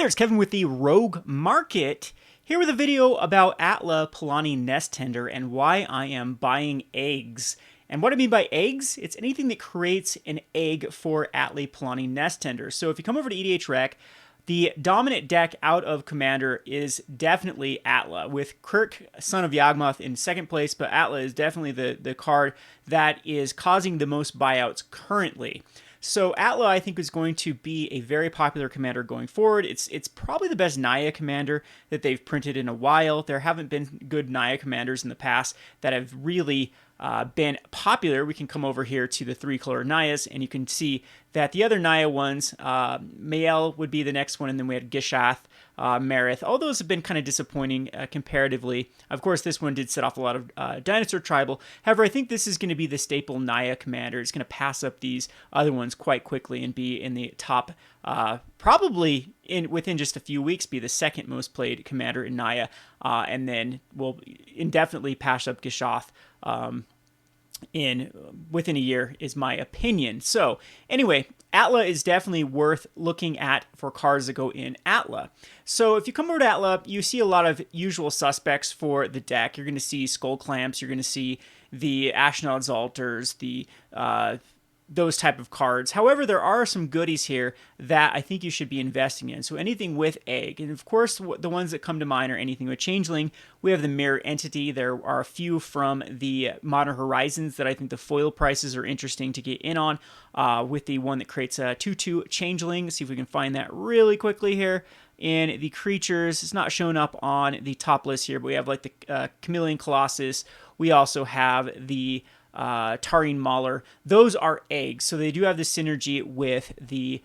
Hi there, it's Kevin with the Rogue Market, here with a video about Atla Polani Nest Tender and why I am buying eggs. And what I mean by eggs, it's anything that creates an egg for Atla Polani Nest Tender. So if you come over to EDH Rec, the dominant deck out of Commander is definitely Atla, with Kirk, Son of Yawgmoth, in second place, but Atla is definitely the card that is causing the most buyouts currently. So Atla, I think, is going to be a very popular commander going forward. It's probably the best Naya commander that they've printed in a while. There haven't been good Naya commanders in the past that have really been popular. We can come over here to the three-color Nayas, and you can see that the other Naya ones, Mael would be the next one, and then we had Gishath, Marith. All those have been kind of disappointing comparatively. Of course, this one did set off a lot of Dinosaur Tribal. However, I think this is going to be the staple Naya commander. It's going to pass up these other ones quite quickly and be in the top, probably within just a few weeks, be the second most played commander in Naya, and then will indefinitely pass up Gishath within a year, is my opinion. So anyway, Atla is definitely worth looking at for cards that go in Atla. So if you come over to Atla, you see a lot of usual suspects for the deck. You're going to see Skull Clamps, you're going to see the Ashnod's Altars, the those type of cards. However, there are some goodies here that I think you should be investing in. So anything with Egg, and of course the ones that come to mind are anything with Changeling. We have the Mirror Entity. There are a few from the Modern Horizons that I think the foil prices are interesting to get in on, with the one that creates a 2/2 Changeling. See if we can find that really quickly here. In the creatures, it's not shown up on the top list here, but we have like the Chameleon Colossus. We also have the Tarine Mauler. Those are eggs, so they do have the synergy with the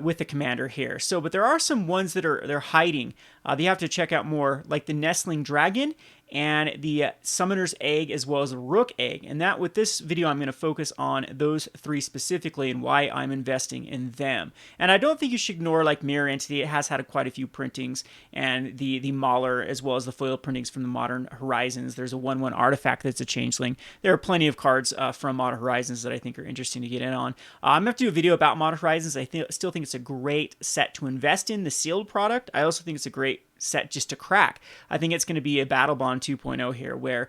with the commander here. So, but there are some ones that they're hiding. That you have to check out more, like the Nestling Dragon and the Summoner's Egg, as well as the Rook Egg. And that, with this video, I'm going to focus on those three specifically and why I'm investing in them. And I don't think you should ignore like Mirror Entity. It has had quite a few printings, and the Mauler, as well as the foil printings from the Modern Horizons. There's a 1/1 artifact that's a Changeling. There are plenty of cards from Modern Horizons that I think are interesting to get in on. I'm going to have to do a video about Modern Horizons. I still think it's a great set to invest in, the sealed product. I also think it's a great set just to crack. I think it's going to be a Battle Bond 2.0 here, where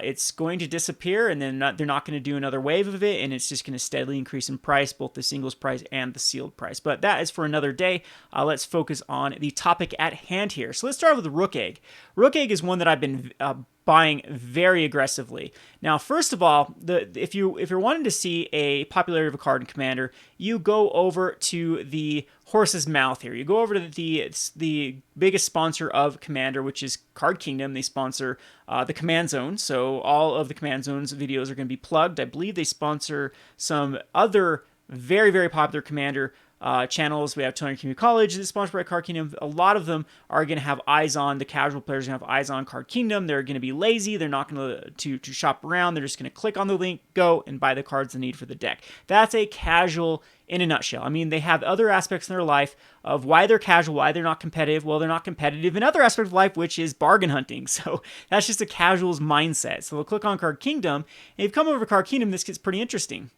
it's going to disappear, and then they're not going to do another wave of it, and it's just going to steadily increase in price, both the singles price and the sealed price. But that is for another day. Let's focus on the topic at hand here. So let's start with the Rook Egg. Rook Egg is one that I've been buying very aggressively. Now, first of all, if you're wanting to see a popularity of a card in Commander, you go over to the horse's mouth here. You go over to the biggest sponsor of Commander, which is Card Kingdom. They sponsor the Command Zone, so all of the Command Zone's videos are going to be plugged. I believe they sponsor some other very, very popular Commander channels. We have Tony Community College that's sponsored by Card Kingdom. A lot of them are going to have eyes on, the casual players are going to have eyes on Card Kingdom. They're going to be lazy. They're not going to shop around. They're just going to click on the link, go, and buy the cards they need for the deck. That's a casual in a nutshell. I mean, they have other aspects in their life of why they're casual, why they're not competitive. Well, they're not competitive in other aspects of life, which is bargain hunting. So that's just a casual's mindset. So they'll click on Card Kingdom, and if you come over to Card Kingdom, this gets pretty interesting.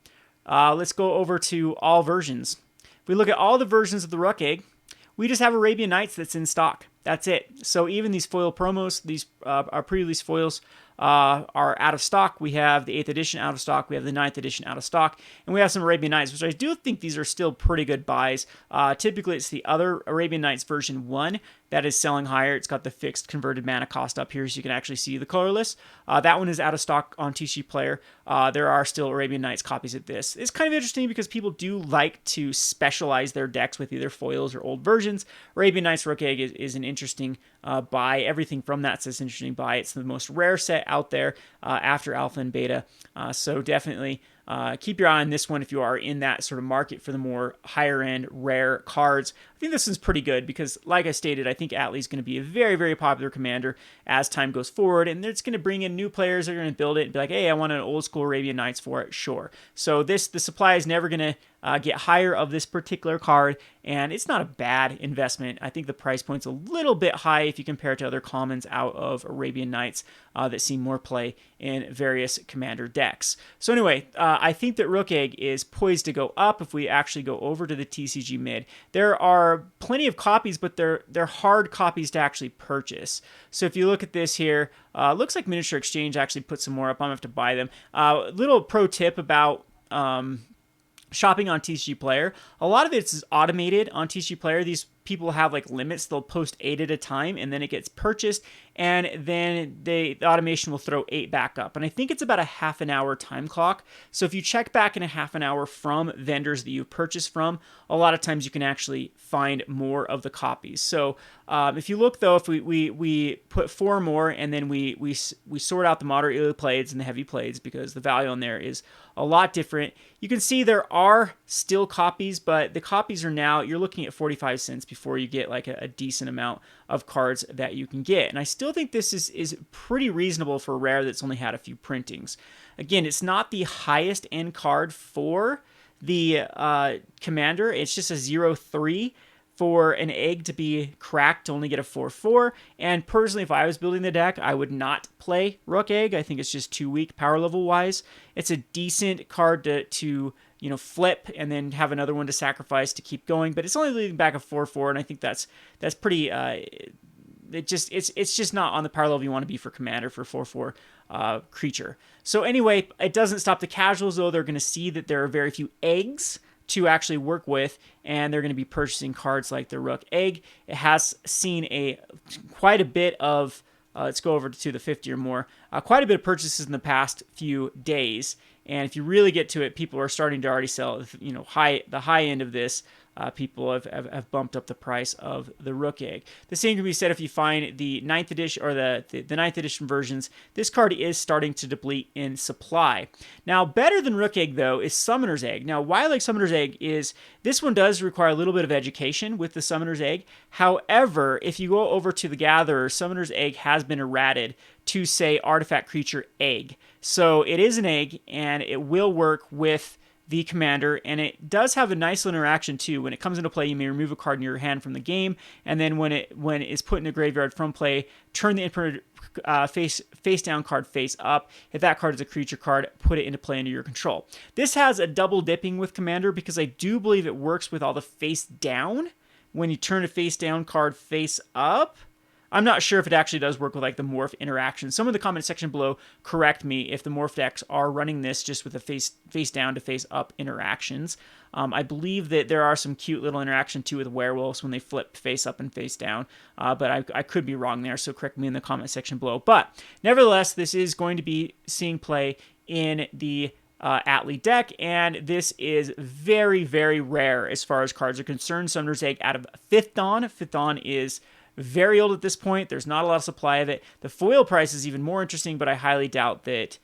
Let's go over to all versions. If we look at all the versions of the Rook Egg, we just have Arabian Nights that's in stock. That's it. So even these foil promos, these our pre-release foils, are out of stock. We have the 8th edition out of stock. We have the 9th edition out of stock. And we have some Arabian Nights, which I do think these are still pretty good buys. Typically, it's the other Arabian Nights version 1 that is selling higher. It's got the fixed converted mana cost up here, so you can actually see the colorless. That one is out of stock on TCG Player. There are still Arabian Nights copies of this. It's kind of interesting because people do like to specialize their decks with either foils or old versions. Arabian Nights Rook Egg is an interesting buy. Everything from that's an interesting buy. It's the most rare set out there after alpha and beta. So definitely keep your eye on this one if you are in that sort of market for the more higher end rare cards. I think this one's pretty good because, like I stated, I think Atla is going to be a very, very popular commander as time goes forward, and it's going to bring in new players that are going to build it and be like, hey, I want an old school Arabian Nights for it. Sure. So the supply is never going get higher of this particular card, and it's not a bad investment. I think the price point's a little bit high if you compare it to other commons out of Arabian Nights that see more play in various commander decks. So anyway, I think that Rook Egg is poised to go up if we actually go over to the TCG Mid. There are plenty of copies, but they're hard copies to actually purchase. So if you look at this here, looks like Miniature Exchange actually put some more up. I'm going to have to buy them. Little pro tip about shopping on TCG Player. A lot of it is automated on TCG Player. These people have like limits. They'll post 8 at a time, and then it gets purchased, and then the automation will throw 8 back up. And I think it's about a half an hour time clock. So if you check back in a half an hour from vendors that you've purchased from, a lot of times you can actually find more of the copies. So if you look though, if we put 4 more, and then we sort out the moderately playeds and the heavy playeds, because the value on there is a lot different. You can see there are still copies, but the copies are now, you're looking at 45 cents before you get like a decent amount of cards that you can get. And I still think this is pretty reasonable for a rare that's only had a few printings. Again, it's not the highest end card for the commander. It's just a 0-3 for an egg to be cracked to only get a 4-4. And personally, if I was building the deck, I would not play Rook Egg. I think it's just too weak power level wise. It's a decent card to flip and then have another one to sacrifice to keep going, but it's only leaving back a 4-4, and I think that's pretty it's just not on the power level you want to be for commander for 4-4 creature. So anyway, it doesn't stop the casuals though. They're going to see that there are very few eggs to actually work with, and they're going to be purchasing cards like the Rook Egg. It has seen quite a bit of let's go over to the 50 or more. Quite a bit of purchases in the past few days, and if you really get to it, people are starting to already sell. The high end of this, people have bumped up the price of the Rook Egg. The same can be said if you find the 9th edition or the 9th edition versions. This card is starting to deplete in supply. Now, better than Rook Egg though is Summoner's Egg. Now, why I like Summoner's Egg is this one does require a little bit of education with the Summoner's Egg. However, if you go over to the Gatherer, Summoner's Egg has been errated to say Artifact Creature Egg. So it is an egg, and it will work with the commander, and it does have a nice little interaction too. When it comes into play, you may remove a card in your hand from the game, and then when it is put in a graveyard from play, turn the input face down card face up. If that card is a creature card, put it into play under your control. This has a double dipping with commander because I do believe it works with all the face down. When you turn a face down card face up, I'm not sure if it actually does work with like the morph interaction. Some of the comment section below correct me if the morph decks are running this just with the face down to face up interactions. I believe that there are some cute little interaction too with werewolves when they flip face up and face down, but I could be wrong there, so correct me in the comment section below. But nevertheless, this is going to be seeing play in the Atlee deck, and this is very, very rare as far as cards are concerned. Summoner's Egg out of 5th Dawn. 5th Dawn is very old at this point. There's not a lot of supply of it. The foil price is even more interesting, but I highly doubt that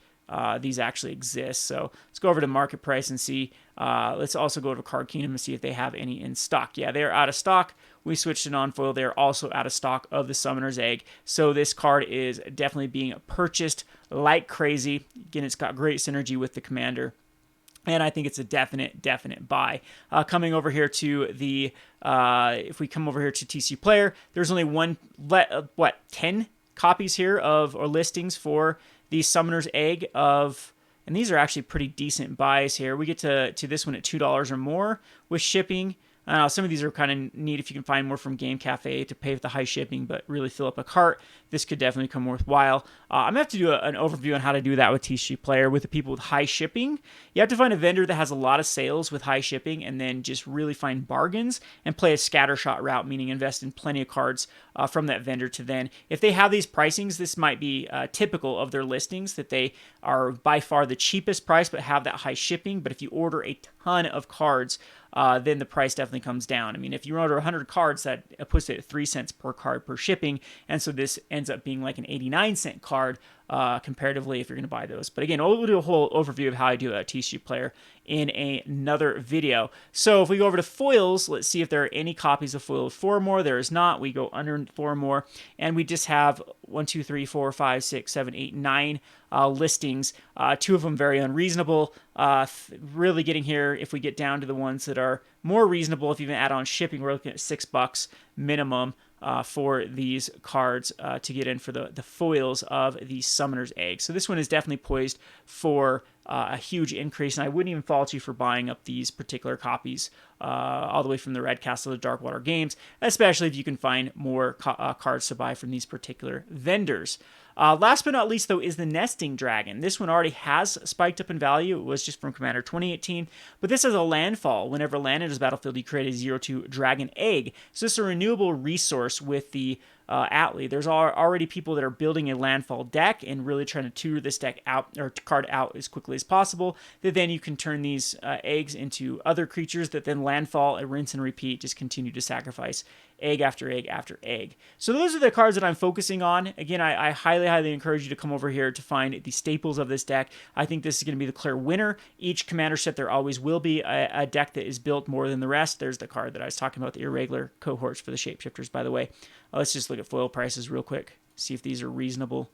these actually exist. So let's go over to market price and see. Let's also go to Card Kingdom and see if they have any in stock. Yeah, they're out of stock. We switched to non-foil. They're also out of stock of the Summoner's Egg. So this card is definitely being purchased like crazy. Again, it's got great synergy with the commander, and I think it's a definite buy. Coming over here to the, if we come over here to TC Player, there's only 10 copies here or listings for the Summoner's Egg of, and these are actually pretty decent buys here. We get to this one at $2 or more with shipping. Some of these are kind of neat if you can find more from Game Cafe to pay with the high shipping, but really fill up a cart. This could definitely come worthwhile. I'm going to have to do an overview on how to do that with TCG Player with the people with high shipping. You have to find a vendor that has a lot of sales with high shipping and then just really find bargains and play a scattershot route, meaning invest in plenty of cards from that vendor to then. If they have these pricings, this might be typical of their listings, that they are by far the cheapest price but have that high shipping. But if you order a ton of cards, then the price definitely comes down. I mean, if you order 100 cards, that puts it at 3 cents per card per shipping, and so this ends up being like an 89-cent card comparatively if you're going to buy those. But again, we'll do a whole overview of how I do a TCG player in another video. So if we go over to foils, let's see if there are any copies of foil 4 or more. There is not. We go under 4 or more, and we just have 1, 2, 3, 4, 5, 6, 7, 8, 9 listings. 2 of them very unreasonable. Really getting here, if we get down to the ones that are more reasonable, if you even add on shipping, we're looking at $6 minimum for these cards to get in for the foils of the Summoner's Egg. So this one is definitely poised for a huge increase, and I wouldn't even fault you for buying up these particular copies all the way from the Red Castle to Darkwater Games, especially if you can find more cards to buy from these particular vendors. Last but not least, though, is the Nesting Dragon. This one already has spiked up in value. It was just from Commander 2018, but this is a landfall. Whenever land enters the battlefield, you create a 0/2 Dragon Egg. So this is a renewable resource with the Atli. There's already people that are building a landfall deck and really trying to tutor this deck out, or card out, as quickly as possible. That then you can turn these eggs into other creatures that then landfall and rinse and repeat, just continue to sacrifice egg after egg after egg. So those are the cards that I'm focusing on. Again, I highly encourage you to come over here to find the staples of this deck. I think this is going to be the clear winner. Each commander set, there always will be a deck that is built more than the rest. There's the card that I was talking about, the irregular cohorts for the shapeshifters, by the way. Let's just look at foil prices real quick, see if these are reasonable.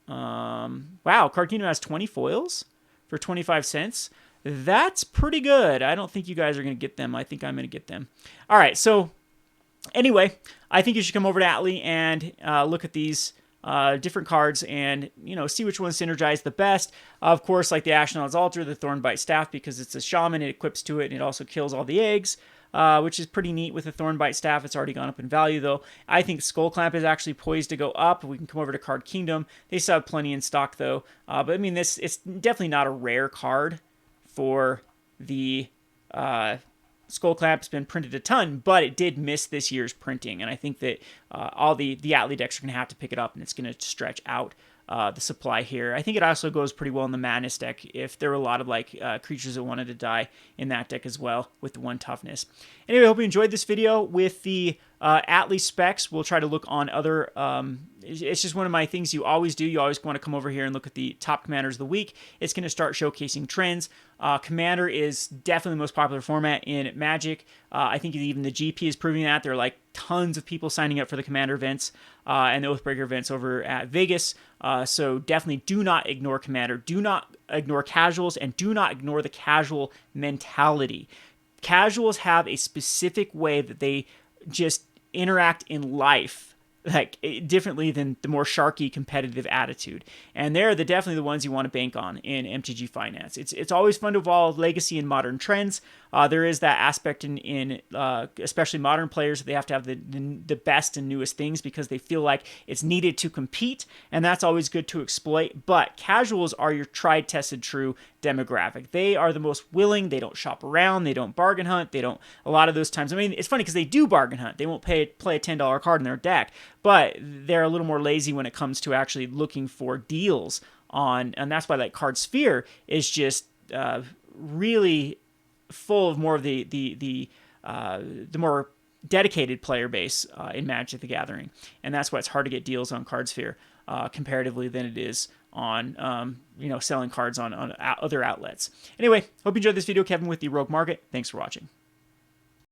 Wow, Card Kingdom has 20 foils for 25 cents. That's pretty good. I don't think you guys are going to get them. I think I'm going to get them. All right, so anyway, I think you should come over to Atli and look at these different cards and, see which ones synergize the best. Of course, like the Ashnod's Altar, the Thornbite Staff, because it's a shaman, it equips to it, and it also kills all the eggs, which is pretty neat with the Thornbite Staff. It's already gone up in value, though. I think Skull Clamp is actually poised to go up. We can come over to Card Kingdom. They still have plenty in stock, though. But, I mean, it's definitely not a rare card for the Skull Clamp's been printed a ton, but it did miss this year's printing, and I think that all the Atli decks are going to have to pick it up, and it's going to stretch out the supply here. I think it also goes pretty well in the Madness deck if there were a lot of creatures that wanted to die in that deck as well with the 1 toughness. Anyway, I hope you enjoyed this video with the Atli specs. We'll try to look on other... it's just one of my things you always do. You always want to come over here and look at the top commanders of the week. It's going to start showcasing trends. Commander is definitely the most popular format in Magic. I think even the GP is proving that. There are tons of people signing up for the Commander events and the Oathbreaker events over at Vegas. So definitely do not ignore Commander. Do not ignore casuals, and do not ignore the casual mentality. Casuals have a specific way that they just interact in life differently than the more sharky competitive attitude, and they're definitely the ones you want to bank on in MTG Finance. It's always fun to evolve legacy and modern trends. There is that aspect in especially modern players, that they have to have the best and newest things because they feel like it's needed to compete, and that's always good to exploit. But casuals are your tried, tested, true demographic. They are the most willing. They don't shop around. They don't bargain hunt. They don't, a lot of those times, I mean, it's funny because they do bargain hunt. They won't play a $10 card in their deck, but they're a little more lazy when it comes to actually looking for deals on, and that's why Card Sphere is just really full of more of the more dedicated player base in Magic the Gathering, and that's why it's hard to get deals on Card Sphere comparatively than it is on selling cards on other outlets. Anyway, hope you enjoyed this video. Kevin with the Rogue Market. Thanks for watching.